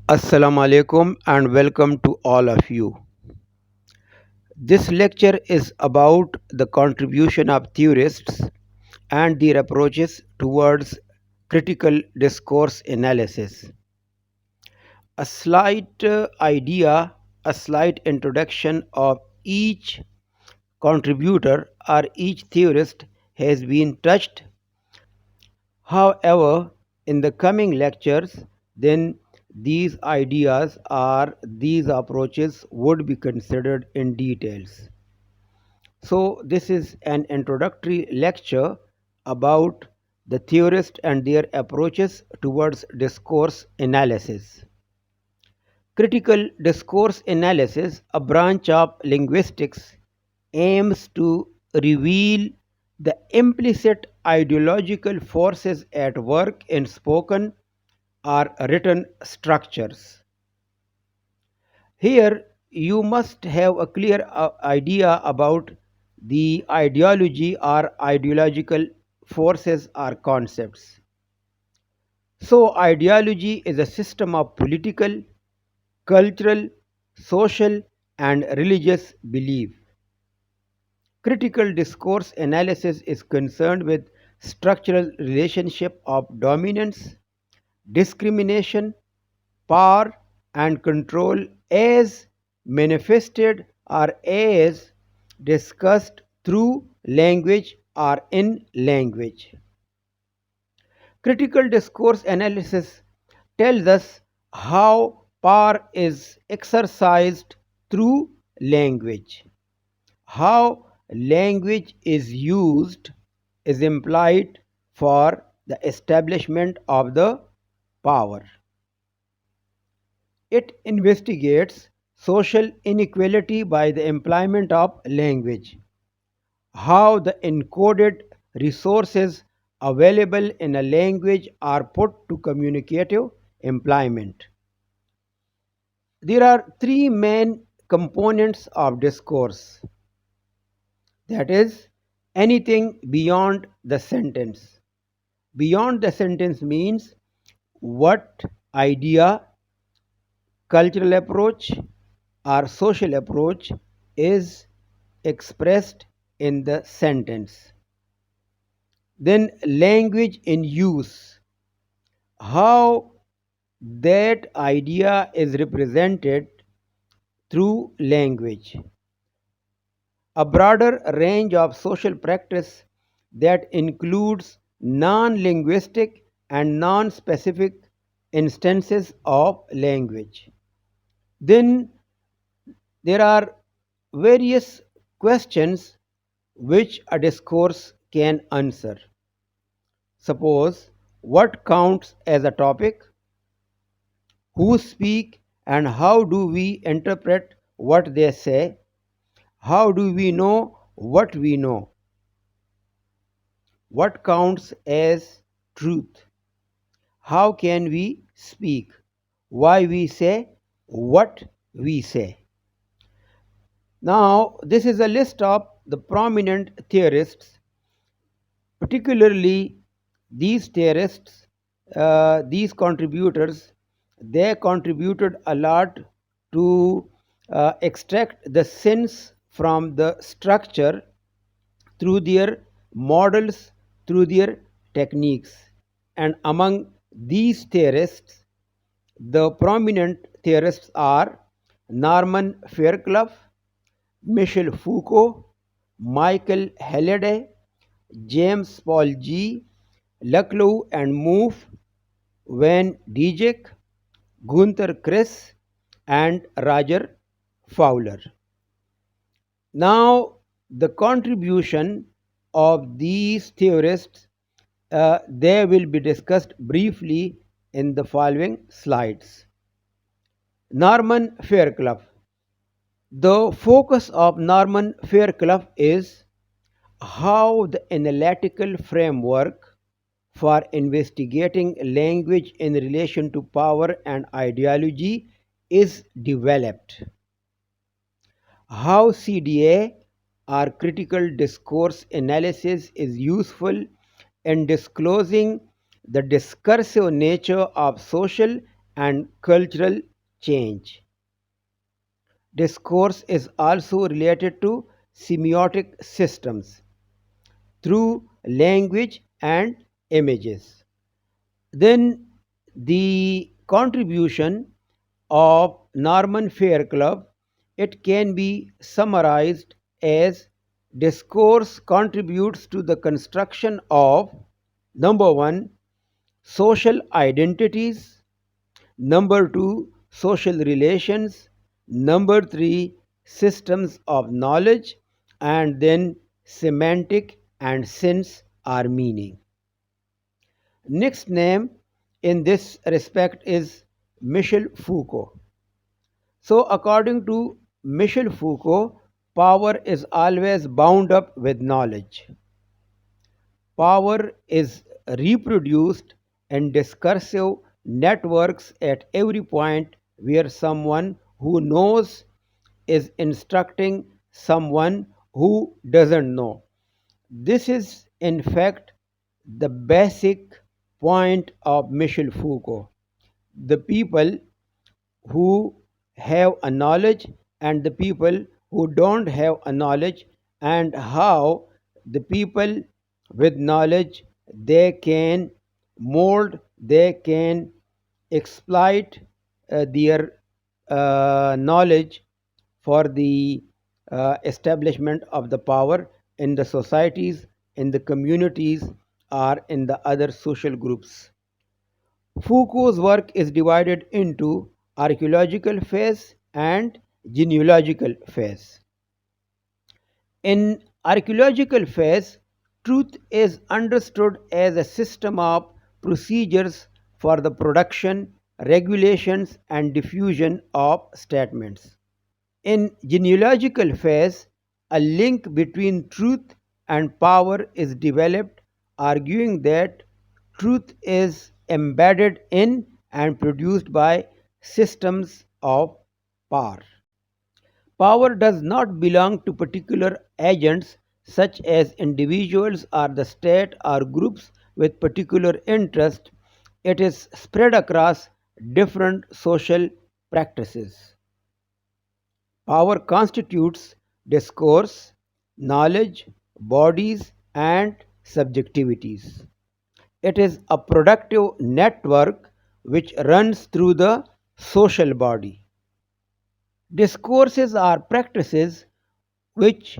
Assalamu alaikum and welcome to all of you. This lecture is about the contribution of theorists and their approaches towards critical discourse analysis. A slight a slight introduction of each contributor or each theorist has been touched. However, in the coming lectures, then these approaches would be considered in details. So this is an introductory lecture about the theorists and their approaches towards discourse analysis. Critical discourse analysis, a branch of linguistics, aims to reveal the implicit ideological forces at work in spoken or written structures. Here, you must have a clear idea about the ideology or ideological forces or concepts. So, ideology is a system of political, cultural, social, and religious belief. Critical discourse analysis is concerned with structural relationship of dominance, discrimination, power, and control as manifested or as discussed through language or in language. Critical discourse analysis tells us how power is exercised through language. How language is used is implied for the establishment of the power. It investigates social inequality by the employment of language, how the encoded resources available in a language are put to communicative employment. There are three main components of discourse, that is, anything beyond the sentence. Beyond the sentence means what idea, cultural approach, or social approach is expressed in the sentence. Then, language in use, how that idea is represented through language. A broader range of social practice that includes non linguistic and non specific instances of language. Then there are various questions which a discourse can answer. Suppose, what counts as a topic, who speak, and how do we interpret what they say, how do we know what we know, what counts as truth, how can we speak, why we say what we say. Now, this is a list of the prominent theorists, particularly these theorists, these contributors, they contributed a lot to extract the sense from the structure through their models, through their techniques. And among these theorists, the prominent theorists are Norman Fairclough, Michel Foucault, Michael Halliday, James Paul G., Laclau and Mouffe, Van Dijk, Gunther Kress, and Roger Fowler. Now, the contribution of these theorists, they will be discussed briefly in the following slides. Norman Fairclough. The focus of Norman Fairclough is how the analytical framework for investigating language in relation to power and ideology is developed. How CDA or critical discourse analysis is useful in disclosing the discursive nature of social and cultural change. Discourse is also related to semiotic systems through language and images. Then the contribution of Norman Fairclough, it can be summarized as discourse contributes to the construction of number 1 social identities, number 2 social relations, number 3 systems of knowledge, and then semantic and sense or meaning. Next name in this respect is Michel Foucault. So, according to Michel Foucault, power is always bound up with knowledge. Power is reproduced in discursive networks at every point where someone who knows is instructing someone who doesn't know. This is, in fact, the basic point of Michel Foucault. The people who have a knowledge and the people who don't have a knowledge, and how the people with knowledge, they can mold, they can exploit their knowledge for the establishment of the power in the societies, in the communities, or in the other social groups. Foucault's work is divided into archaeological phase and genealogical phase. In archaeological phase, truth is understood as a system of procedures for the production, regulations, and diffusion of statements. In genealogical phase, a link between truth and power is developed, arguing that truth is embedded in and produced by systems of power. Power does not belong to particular agents such as individuals or the state or groups with particular interest. It is spread across different social practices. Power constitutes discourse, knowledge, bodies, and subjectivities. It is a productive network which runs through the social body. Discourses are practices which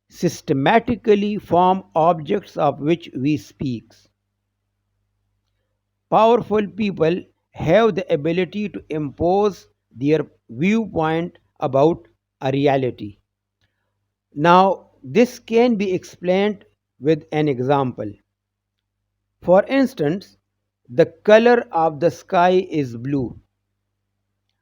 systematically form objects of which we speak. Powerful people have the ability to impose their viewpoint about a reality. Now, this can be explained with an example. For instance, the color of the sky is blue.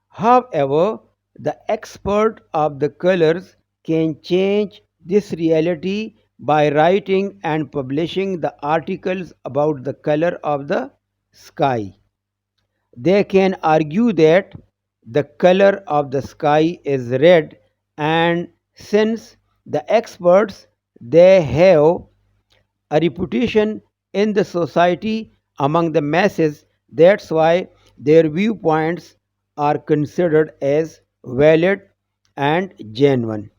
However, the expert of the colors can change this reality by writing and publishing the articles about the color of the sky. They can argue that the color of the sky is red, and since the experts, they have a reputation in the society among the masses, that's why their viewpoints are considered as valid and genuine.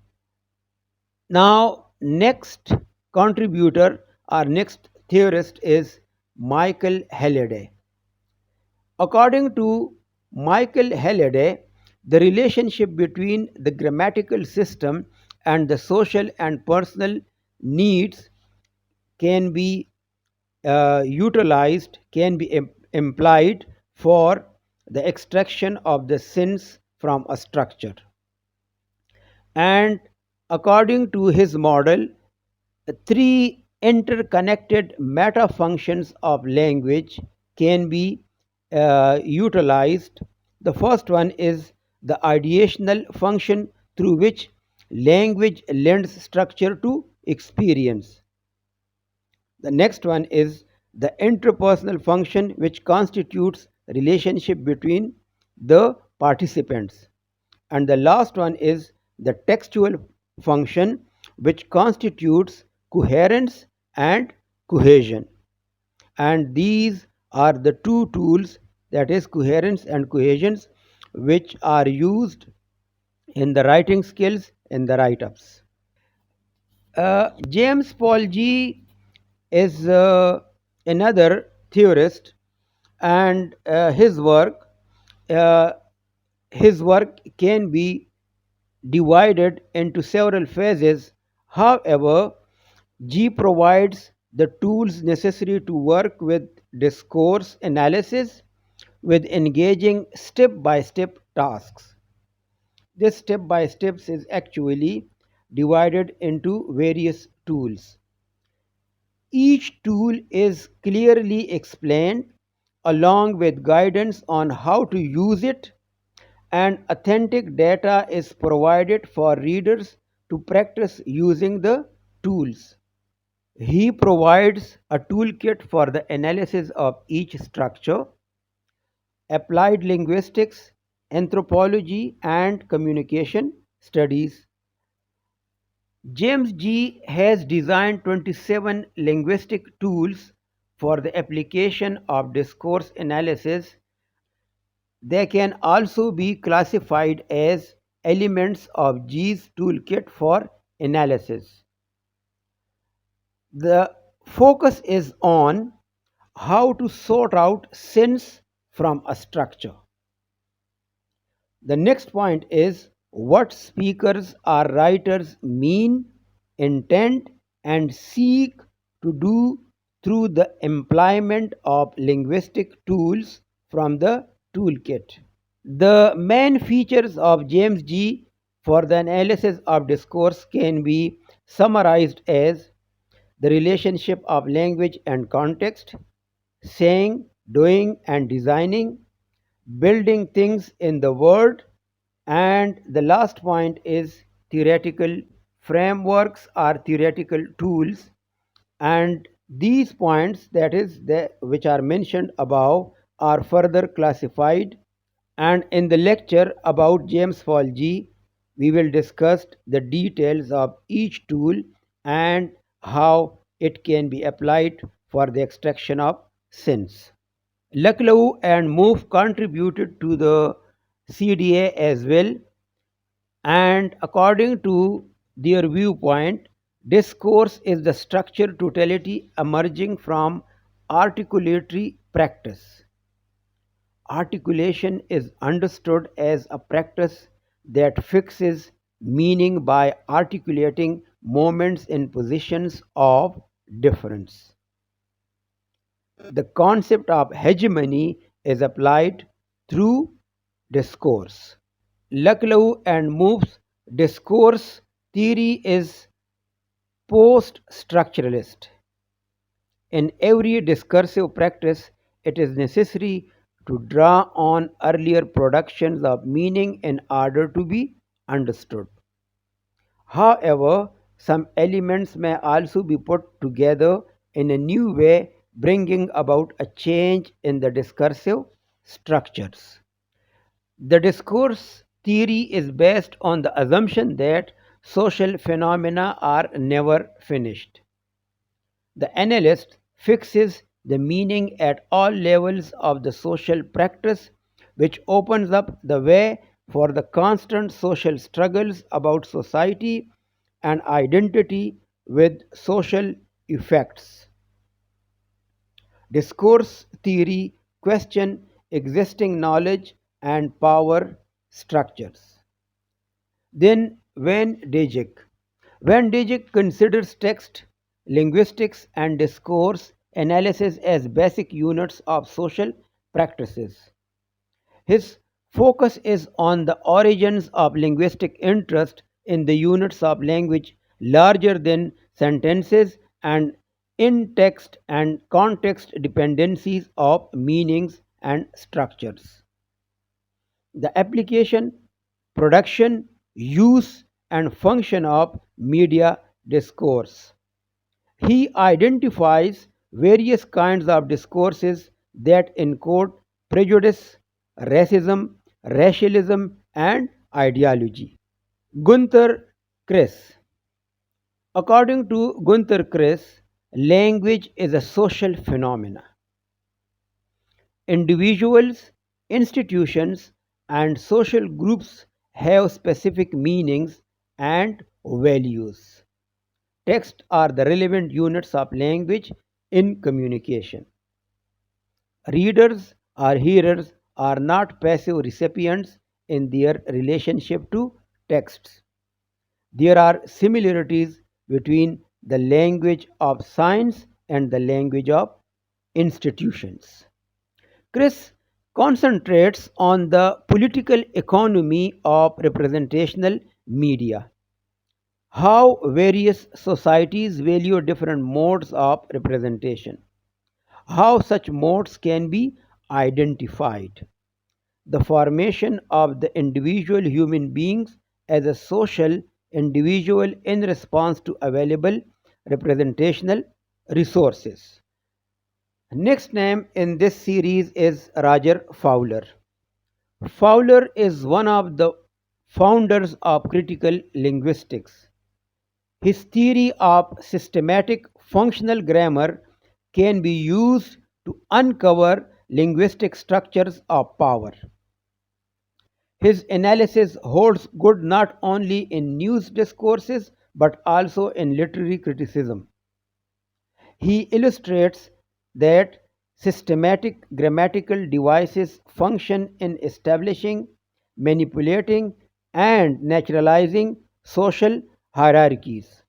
Now, next contributor or next theorist is Michael Halliday. According to Michael Halliday, the relationship between the grammatical system and the social and personal needs can be utilized, can be implied for the extraction of the sense from a structure. And according to his model, three interconnected meta functions of language can be utilized. The first one is the ideational function through which language lends structure to experience. The next one is the interpersonal function, which constitutes relationship between the participants. And the last one is the textual function, which constitutes coherence and cohesion. And these are the two tools that is coherence and cohesions, which are used in the writing skills in the write-ups. James Paul G is another theorist, and uh, his work can be divided into several phases. However, G provides the tools necessary to work with discourse analysis with engaging step by step tasks. This step by steps is actually divided into various tools. Each tool is clearly explained along with guidance on how to use it, and authentic data is provided for readers to practice using the tools. He provides a toolkit for the analysis of each structure, applied linguistics, anthropology, and communication studies. James G has designed 27 linguistic tools for the application of discourse analysis. They can also be classified as elements of G's toolkit for analysis. The focus is on how to sort out sense from a structure. The next point is what speakers or writers mean, intend, and seek to do through the employment of linguistic tools from the toolkit. The main features of James G for the analysis of discourse can be summarized as the relationship of language and context, saying, doing, and designing, building things in the world, and the last point is theoretical frameworks or theoretical tools. And these points, that is, which are mentioned above, are further classified. And in the lecture about James Paul G, we will discuss the details of each tool and how it can be applied for the extraction of sense. Lucknow and Moof contributed to the CDA as well, and according to their viewpoint, discourse is the structure totality emerging from articulatory practice. Articulation is understood as a practice that fixes meaning by articulating moments in positions of difference. The concept of hegemony is applied through discourse. Lucknow and Moof's discourse theory is post structuralist. In every discursive practice, it is necessary to draw on earlier productions of meaning in order to be understood. However, some elements may also be put together in a new way, bringing about a change in the discursive structures. The discourse theory is based on the assumption that social phenomena are never finished. The analyst fixes the meaning at all levels of the social practice, which opens up the way for the constant social struggles about society and identity with social effects. Discourse theory question existing knowledge and power structures. Then Van Dijk considers text, linguistics, and discourse analysis as basic units of social practices. His focus is on the origins of linguistic interest in the units of language larger than sentences and in text and context dependencies of meanings and structures. The application, production, use, and function of media discourse. He identifies various kinds of discourses that encode prejudice, racism, racialism, and ideology. Gunther Kress. According to Gunther Kress, language is a social phenomenon. Individuals, institutions, and social groups have specific meanings and values. Texts are the relevant units of language in communication. Readers or hearers are not passive recipients in their relationship to texts. There are similarities between the language of science and the language of institutions. Chris concentrates on the political economy of representational media, how various societies value different modes of representation, how such modes can be identified, the formation of the individual human beings as a social individual in response to available representational resources. Next name in this series is Roger Fowler. Fowler is one of the founders of critical linguistics. His theory of systematic functional grammar can be used to uncover linguistic structures of power. His analysis holds good not only in news discourses but also in literary criticism. He illustrates that systematic grammatical devices function in establishing, manipulating, and naturalizing social hierarchies.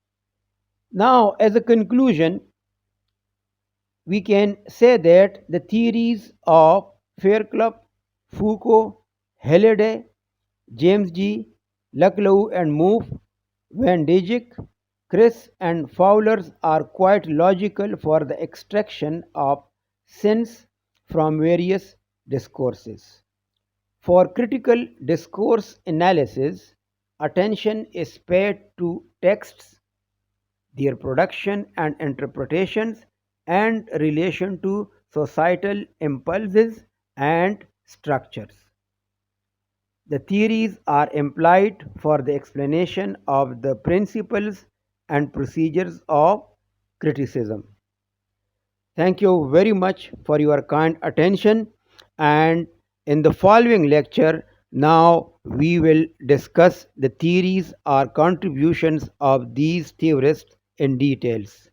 Now, as a conclusion, we can say that the theories of Fairclough, Foucault, Halliday, James G. Laclau and Mouffe, Van Dijk, Chris and Fowlers are quite logical for the extraction of sense from various discourses. For critical discourse analysis, attention is paid to texts, their production and interpretations, and relation to societal impulses and structures. The theories are employed for the explanation of the principles and procedures of criticism. Thank you very much for your kind attention, and in the following lecture, now we will discuss the theories or contributions of these theorists in details.